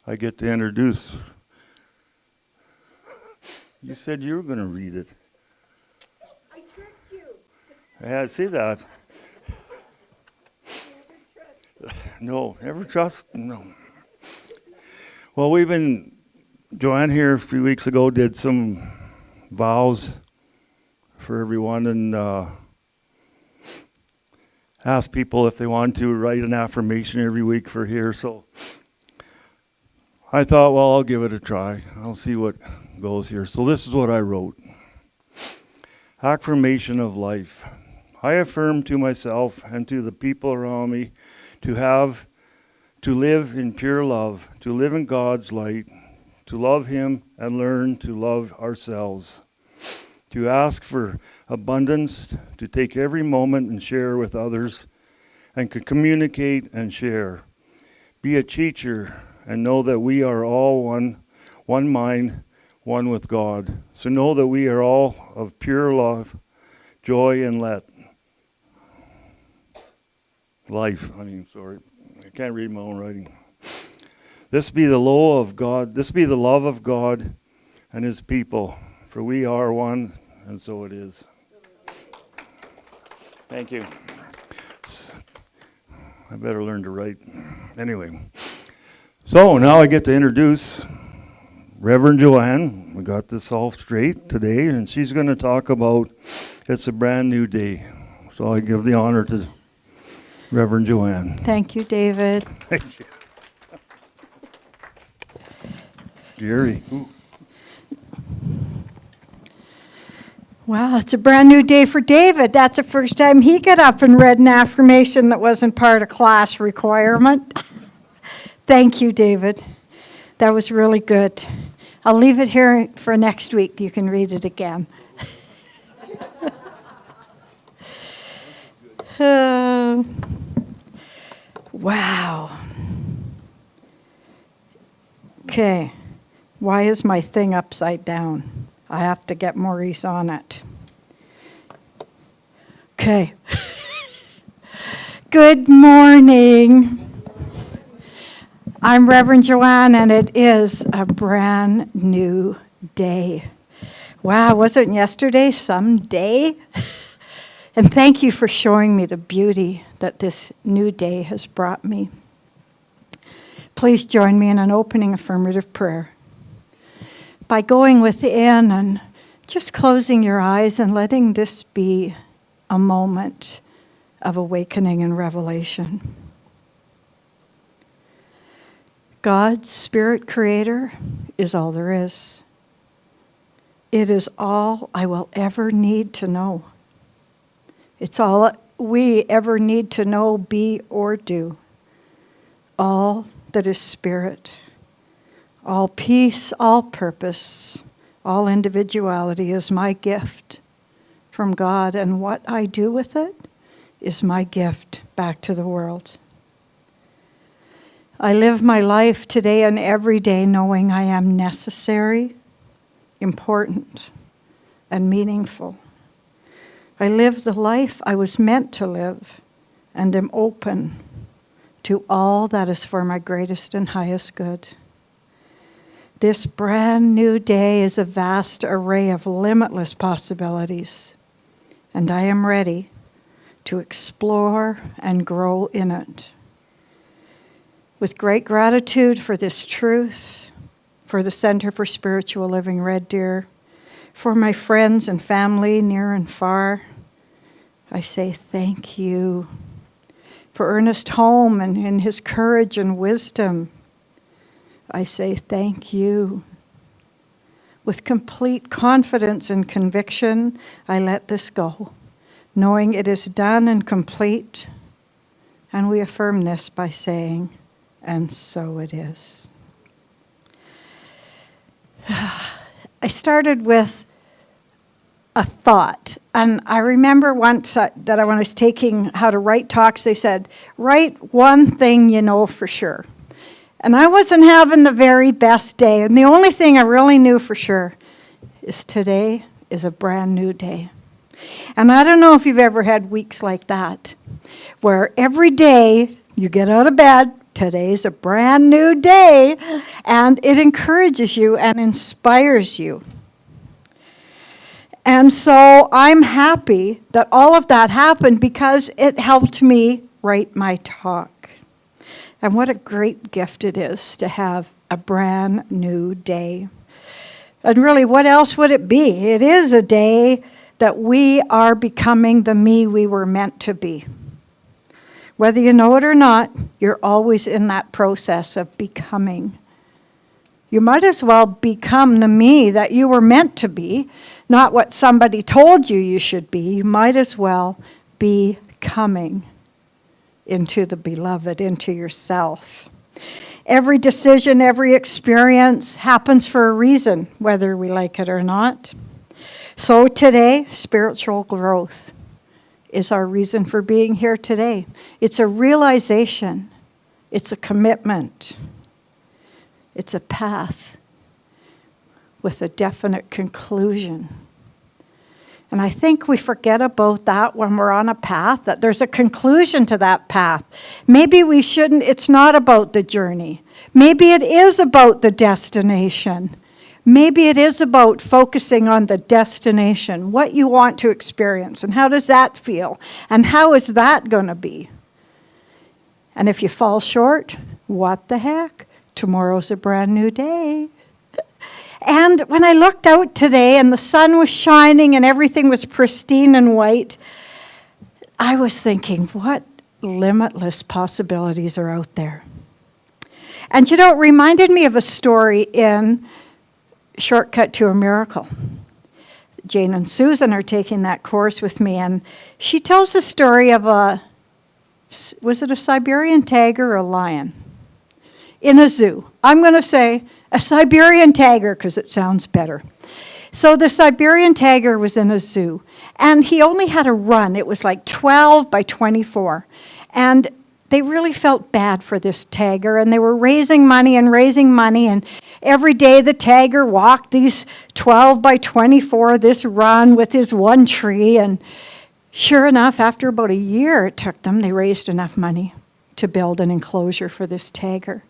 I get to introduce. You said you were going to read it. I tricked you. Yeah, I see that. No, never trust. No. Well, Joanne here a few weeks ago did some vows for everyone and asked people if they wanted to write an affirmation every week for here. So I thought, well, I'll give it a try. I'll see what goes here. So this is what I wrote. Affirmation of life. I affirm to myself and to the people around me to live in pure love, to live in God's light, to love Him and learn to love ourselves, to ask for abundance, to take every moment and share with others, and to communicate and share. Be a teacher and know that we are all one mind, one with God. So know that we are all of pure love, joy, and life. I can't read my own writing. This be the love of God. This be the love of God and His people, for we are one, and so it is. Thank you. I better learn to write. Anyway, so now I get to introduce Reverend Joanne. We got this all straight today, and she's going to talk about it's a brand new day. So I give the honor to Reverend Joanne. Thank you, David. Thank you. Scary. Ooh. Well, it's a brand new day for David. That's the first time he got up and read an affirmation that wasn't part of class requirement. Thank you, David. That was really good. I'll leave it here for next week. You can read it again. Wow. Okay. Why is my thing upside down? I have to get Maurice on it. Okay. Good morning. I'm Reverend Joanne, and it is a brand new day. Wow, wasn't yesterday some day? And thank you for showing me the beauty that this new day has brought me. Please join me in an opening affirmative prayer by going within and just closing your eyes and letting this be a moment of awakening and revelation. God's Spirit Creator is all there is. It is all I will ever need to know. It's all we ever need to know, be, or do. All that is Spirit. All peace, all purpose, all individuality is my gift from God, and what I do with it is my gift back to the world. I live my life today and every day knowing I am necessary, important, and meaningful. I live the life I was meant to live and am open to all that is for my greatest and highest good. This brand new day is a vast array of limitless possibilities, and I am ready to explore and grow in it. With great gratitude for this truth, for the Center for Spiritual Living Red Deer, for my friends and family near and far, I say thank you. For Ernest Holm and in his courage and wisdom, I say thank you. With complete confidence and conviction, I let this go, knowing it is done and complete. And we affirm this by saying, and so it is. I started with a thought. And I remember once that when I was taking how to write talks, they said, write one thing you know for sure. And I wasn't having the very best day. And the only thing I really knew for sure is today is a brand new day. And I don't know if you've ever had weeks like that, where every day you get out of bed, today's a brand new day, and it encourages you and inspires you. And so I'm happy that all of that happened because it helped me write my talk. And what a great gift it is to have a brand new day. And really, what else would it be? It is a day that we are becoming the me we were meant to be. Whether you know it or not, you're always in that process of becoming. You might as well become the me that you were meant to be, not what somebody told you should be. You might as well be coming into the beloved, into yourself. Every decision, every experience happens for a reason, whether we like it or not. So today, spiritual growth is our reason for being here today. It's a realization. It's a commitment. It's a path with a definite conclusion. And I think we forget about that when we're on a path, that there's a conclusion to that path. Maybe we shouldn't, it's not about the journey. Maybe it is about the destination. Maybe it is about focusing on the destination, what you want to experience, and how does that feel, and how is that going to be? And if you fall short, what the heck? Tomorrow's a brand new day. And when I looked out today and the sun was shining and everything was pristine and white, I was thinking, what limitless possibilities are out there? And you know, it reminded me of a story in Shortcut to a Miracle. Jane and Susan are taking that course with me, and she tells the story of was it a Siberian tiger or a lion? In a zoo. I'm going to say a Siberian tiger because it sounds better. So the Siberian tiger was in a zoo, and he only had a run. It was like 12 by 24. And they really felt bad for this tiger, and they were raising money, and every day the tiger walked these 12 by 24, this run with his one tree, and sure enough, after about a year it took them, they raised enough money to build an enclosure for this tiger.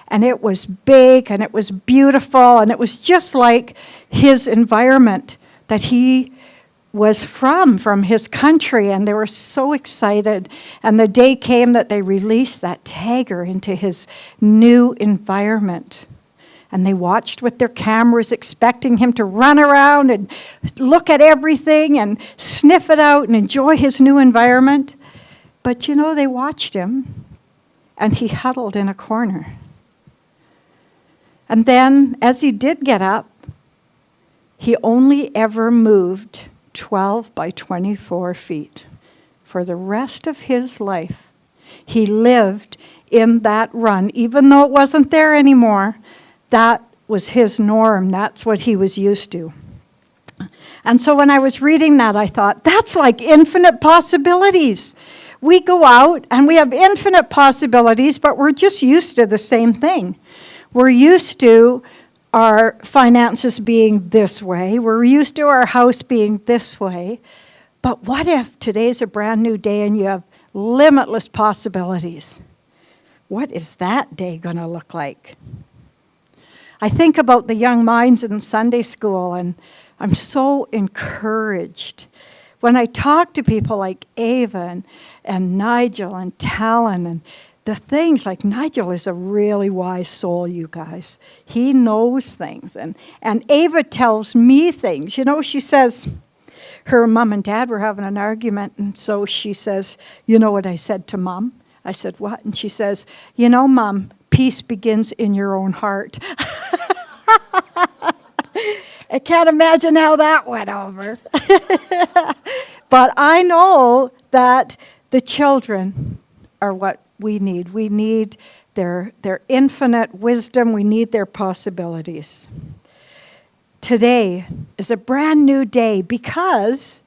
And it was big, and it was beautiful, and it was just like his environment that he was from his country, and they were so excited. And the day came that they released that tiger into his new environment. And they watched with their cameras, expecting him to run around and look at everything and sniff it out and enjoy his new environment. But you know, they watched him, and he huddled in a corner. And then, as he did get up, he only ever moved 12 by 24 feet. For the rest of his life, he lived in that run. Even though it wasn't there anymore, that was his norm. That's what he was used to. And so when I was reading that, I thought, that's like infinite possibilities. We go out and we have infinite possibilities, but we're just used to the same thing. We're used to our finances being this way. We're used to our house being this way. But what if today's a brand new day and you have limitless possibilities? What is that day going to look like? I think about the young minds in Sunday school, and I'm so encouraged when I talk to people like Ava and Nigel and Talon, and the things like Nigel is a really wise soul, you guys. He knows things. And Ava tells me things. You know, she says, her mom and dad were having an argument, and so she says, you know what I said to Mom? I said, what? And she says, you know, Mom, peace begins in your own heart. I can't imagine how that went over. But I know that the children are what we need. We need their infinite wisdom. We need their possibilities. Today is a brand new day because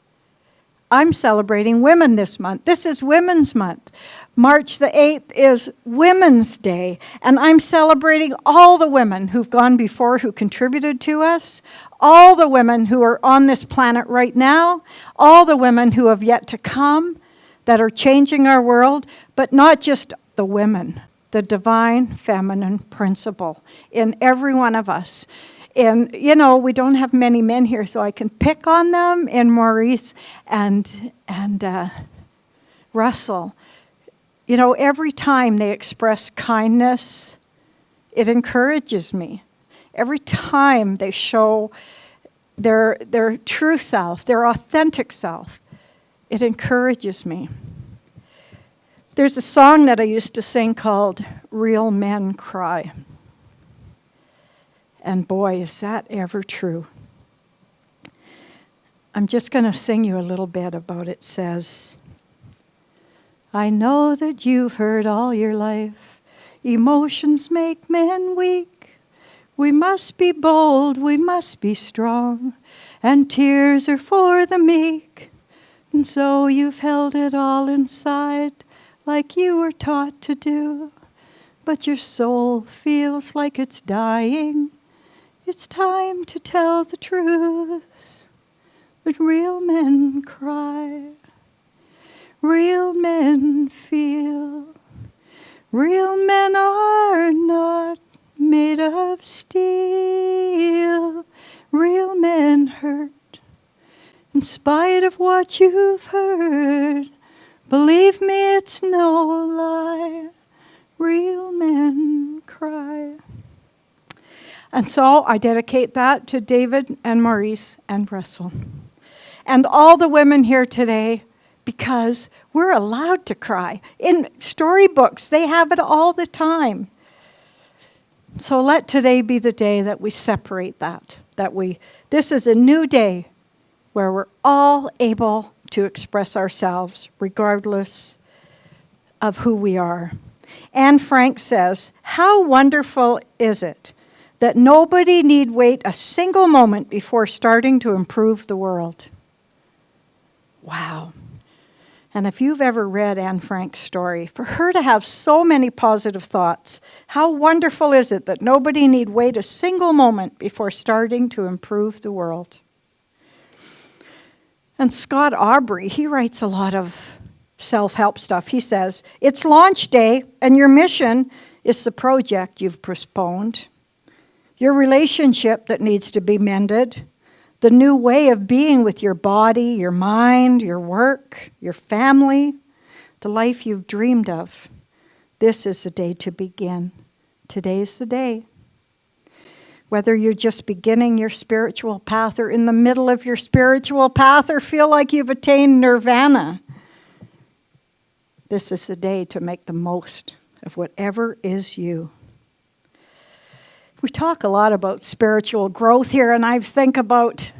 I'm celebrating women this month. This is Women's Month. March the 8th is Women's Day, and I'm celebrating all the women who've gone before, who contributed to us, all the women who are on this planet right now, all the women who have yet to come that are changing our world, but not just the women, the divine feminine principle in every one of us. And, we don't have many men here, so I can pick on them in Maurice and Russell. Every time they express kindness, it encourages me. Every time they show their true self, their authentic self, it encourages me. There's a song that I used to sing called Real Men Cry. And boy, is that ever true. I'm just going to sing you a little bit about it. It says, I know that you've heard all your life, emotions make men weak. We must be bold, we must be strong, and tears are for the meek. And so you've held it all inside, like you were taught to do. But your soul feels like it's dying. It's time to tell the truth. But real men cry. Real men feel. Real men are not made of steel. Real men hurt. In spite of what you've heard, believe me, it's no lie. Real men cry. And so I dedicate that to David and Maurice and Russell. And all the women here today, because we're allowed to cry. In storybooks, they have it all the time. So let today be the day that we separate that. This is a new day where we're all able to express ourselves regardless of who we are. Anne Frank says, how wonderful is it that nobody need wait a single moment before starting to improve the world. Wow. And if you've ever read Anne Frank's story, for her to have so many positive thoughts, how wonderful is it that nobody need wait a single moment before starting to improve the world. And Scott Aubrey, he writes a lot of self-help stuff. He says, it's launch day and your mission is the project you've postponed, your relationship that needs to be mended, the new way of being with your body, your mind, your work, your family, the life you've dreamed of. This is the day to begin. Today's the day. Whether you're just beginning your spiritual path or in the middle of your spiritual path or feel like you've attained nirvana, this is the day to make the most of whatever is you. We talk a lot about spiritual growth here, and I think about,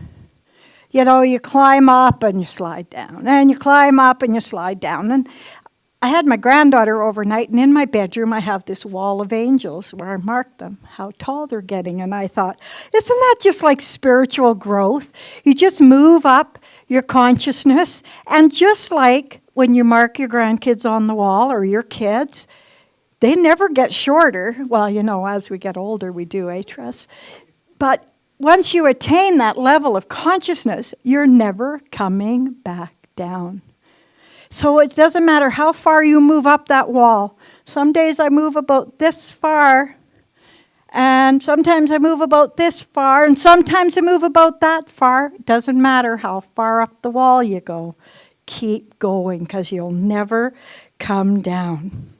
you climb up and you slide down, and you climb up and you slide down. And I had my granddaughter overnight, and in my bedroom I have this wall of angels where I mark them, how tall they're getting. And I thought, isn't that just like spiritual growth? You just move up your consciousness, and just like when you mark your grandkids on the wall or your kids, they never get shorter. Well, as we get older, we do, Tress? But once you attain that level of consciousness, you're never coming back down. So it doesn't matter how far you move up that wall. Some days I move about this far, and sometimes I move about this far, and sometimes I move about that far. It doesn't matter how far up the wall you go. Keep going, because you'll never come down.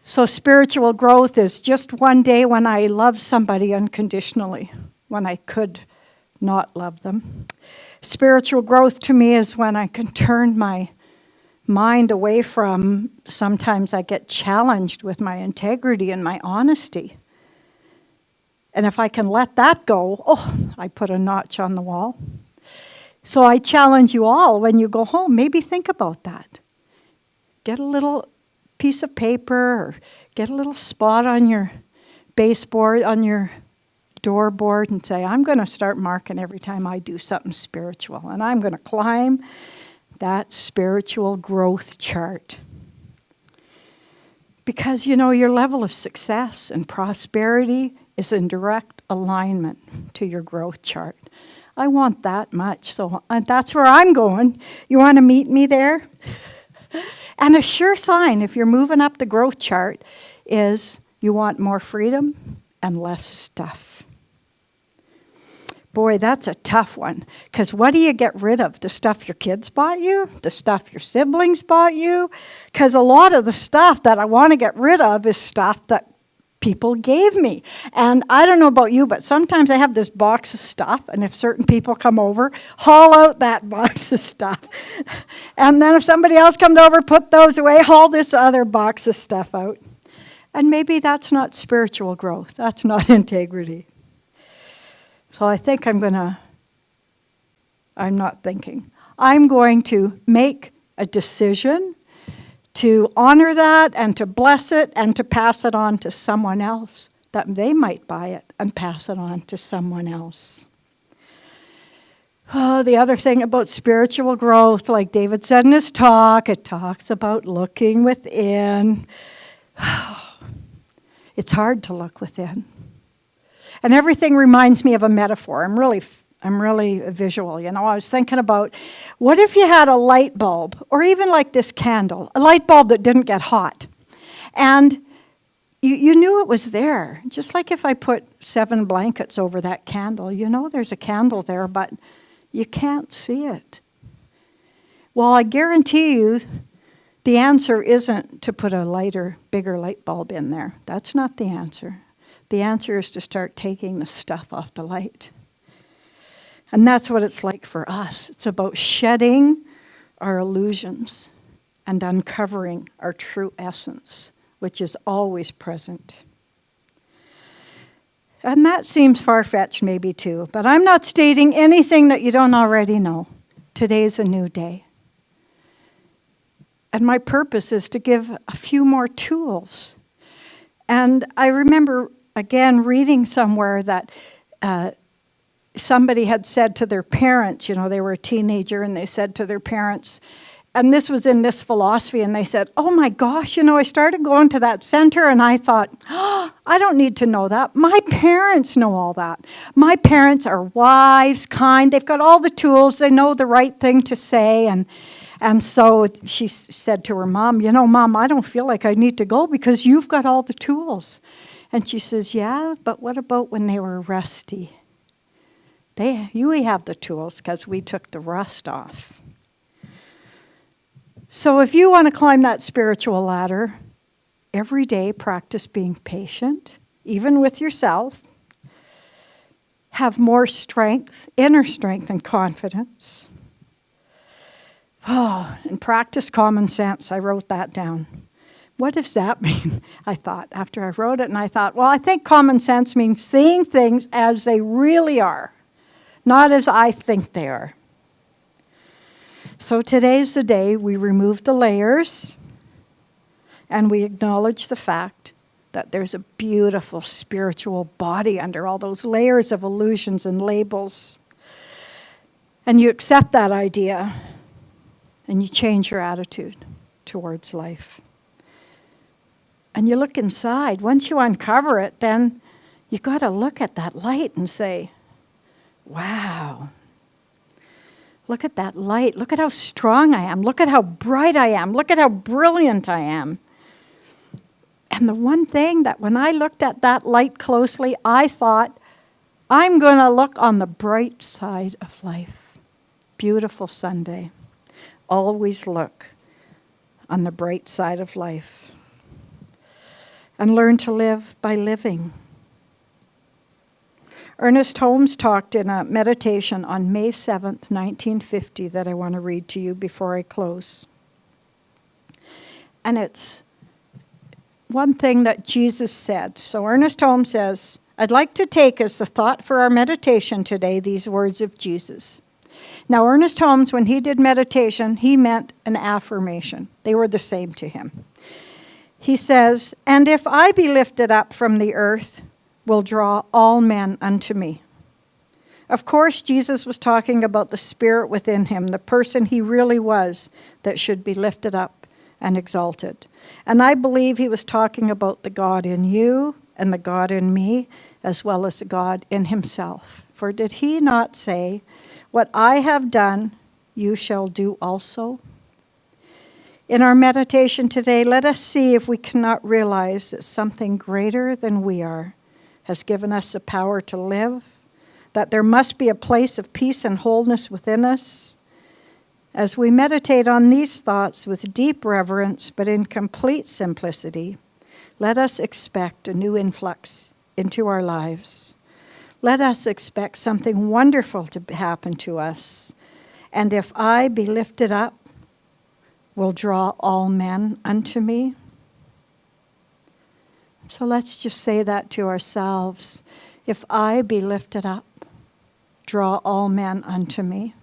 So spiritual growth is just one day when I love somebody unconditionally, when I could not love them. Spiritual growth to me is when I can turn my mind away from, sometimes I get challenged with my integrity and my honesty. And if I can let that go, I put a notch on the wall. So I challenge you all, when you go home, maybe think about that. Get a little piece of paper or get a little spot on your baseboard, on your door board, and say, I'm going to start marking every time I do something spiritual, and I'm going to climb that spiritual growth chart. Because, your level of success and prosperity is in direct alignment to your growth chart. I want that much, so that's where I'm going. You want to meet me there? And a sure sign, if you're moving up the growth chart, is you want more freedom and less stuff. Boy, that's a tough one. Because what do you get rid of? The stuff your kids bought you? The stuff your siblings bought you? Because a lot of the stuff that I want to get rid of is stuff that people gave me. And I don't know about you, but sometimes I have this box of stuff, and if certain people come over, haul out that box of stuff. And then if somebody else comes over, put those away, haul this other box of stuff out. And maybe that's not spiritual growth. That's not integrity. So I think I'm going to make a decision to honor that and to bless it and to pass it on to someone else, that they might buy it and pass it on to someone else. Oh, the other thing about spiritual growth, like David said in his talk, it talks about looking within. It's hard to look within. And everything reminds me of a metaphor. I'm really visual, I was thinking about, what if you had a light bulb, or even like this candle, a light bulb that didn't get hot, and you knew it was there. Just like if I put 7 blankets over that candle, there's a candle there, but you can't see it. Well, I guarantee you the answer isn't to put a lighter, bigger light bulb in there. That's not the answer. The answer is to start taking the stuff off the light. And that's what it's like for us. It's about shedding our illusions and uncovering our true essence, which is always present. And that seems far-fetched maybe too, but I'm not stating anything that you don't already know. Today's a new day. And my purpose is to give a few more tools. And I remember, again, reading somewhere that somebody had said to their parents, they were a teenager, and they said to their parents, and this was in this philosophy, and they said, oh my gosh, I started going to that center, and I thought, I don't need to know that. My parents know all that. My parents are wise, kind, they've got all the tools, they know the right thing to say, and so she said to her mom, Mom, I don't feel like I need to go because you've got all the tools. And she says, yeah, but what about when they were rusty? You have the tools because we took the rust off. So if you want to climb that spiritual ladder, every day practice being patient, even with yourself. Have more strength, inner strength and confidence. Oh, and practice common sense. I wrote that down. What does that mean? I thought, after I wrote it, and I thought, well, I think common sense means seeing things as they really are, not as I think they are. So today's the day we remove the layers and we acknowledge the fact that there's a beautiful spiritual body under all those layers of illusions and labels. And you accept that idea and you change your attitude towards life. And you look inside. Once you uncover it, then you got to look at that light and say, wow, look at that light. Look at how strong I am. Look at how bright I am. Look at how brilliant I am. And the one thing that when I looked at that light closely, I thought, I'm going to look on the bright side of life. Beautiful Sunday. Always look on the bright side of life. And learn to live by living. Ernest Holmes talked in a meditation on May 7th, 1950, that I want to read to you before I close. And it's one thing that Jesus said. So Ernest Holmes says, I'd like to take as the thought for our meditation today these words of Jesus. Now, Ernest Holmes, when he did meditation, he meant an affirmation. They were the same to him. He says, and if I be lifted up from the earth, will draw all men unto me. Of course, Jesus was talking about the spirit within him, the person he really was that should be lifted up and exalted. And I believe he was talking about the God in you and the God in me, as well as the God in himself. For did he not say, what I have done, you shall do also? In our meditation today, let us see if we cannot realize that something greater than we are has given us the power to live, that there must be a place of peace and wholeness within us. As we meditate on these thoughts with deep reverence but in complete simplicity, let us expect a new influx into our lives. Let us expect something wonderful to happen to us. And if I be lifted up, will draw all men unto me. So let's just say that to ourselves. If I be lifted up, draw all men unto me.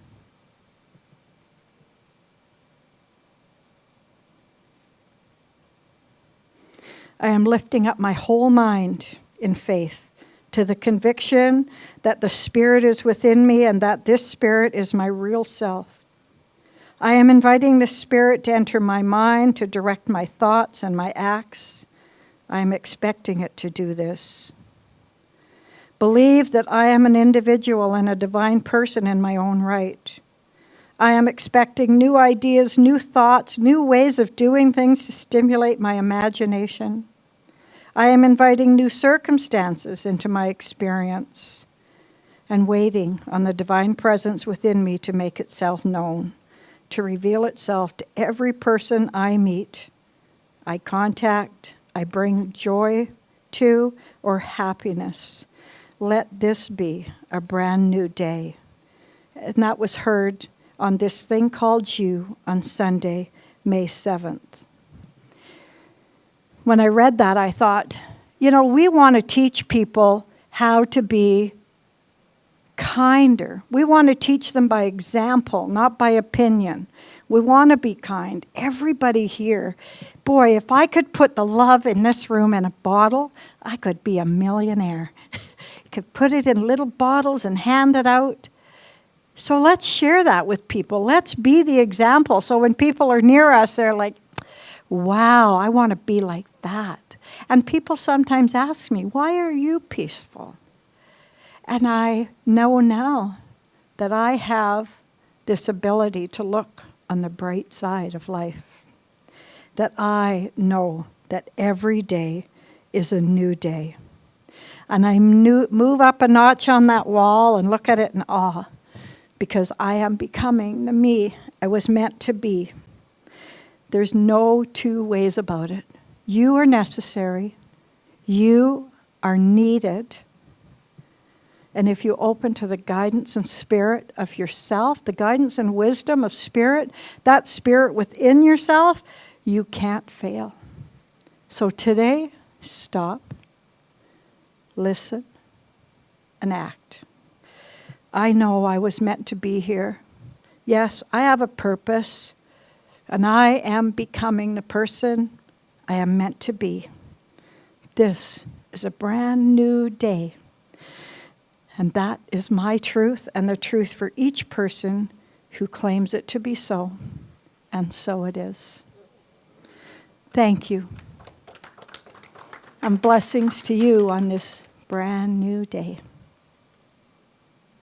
I am lifting up my whole mind in faith to the conviction that the Spirit is within me and that this Spirit is my real self. I am inviting the Spirit to enter my mind, to direct my thoughts and my acts. I am expecting it to do this. Believe that I am an individual and a divine person in my own right. I am expecting new ideas, new thoughts, new ways of doing things to stimulate my imagination. I am inviting new circumstances into my experience and waiting on the divine presence within me to make itself known, to reveal itself to every person I meet, I contact, I bring joy to, or happiness. Let this be a brand new day. And that was heard on this thing called you on Sunday, May 7th. When I read that, I thought, we want to teach people how to be kinder. We want to teach them by example, not by opinion. We want to be kind. Everybody here, boy, if I could put the love in this room in a bottle, I could be a millionaire. Could put it in little bottles and hand it out. So let's share that with people. Let's be the example. So when people are near us, they're like, wow, I want to be like that. And people sometimes ask me, why are you peaceful? And I know now that I have this ability to look on the bright side of life. That I know that every day is a new day. And I move up a notch on that wall and look at it in awe, because I am becoming the me I was meant to be. There's no two ways about it. You are necessary. You are needed. And if you open to the guidance and spirit of yourself, the guidance and wisdom of spirit, that spirit within yourself, you can't fail. So today, stop, listen, and act. I know I was meant to be here. Yes, I have a purpose, and I am becoming the person I am meant to be. This is a brand new day. And that is my truth and the truth for each person who claims it to be so. And so it is. Thank you. And blessings to you on this brand new day.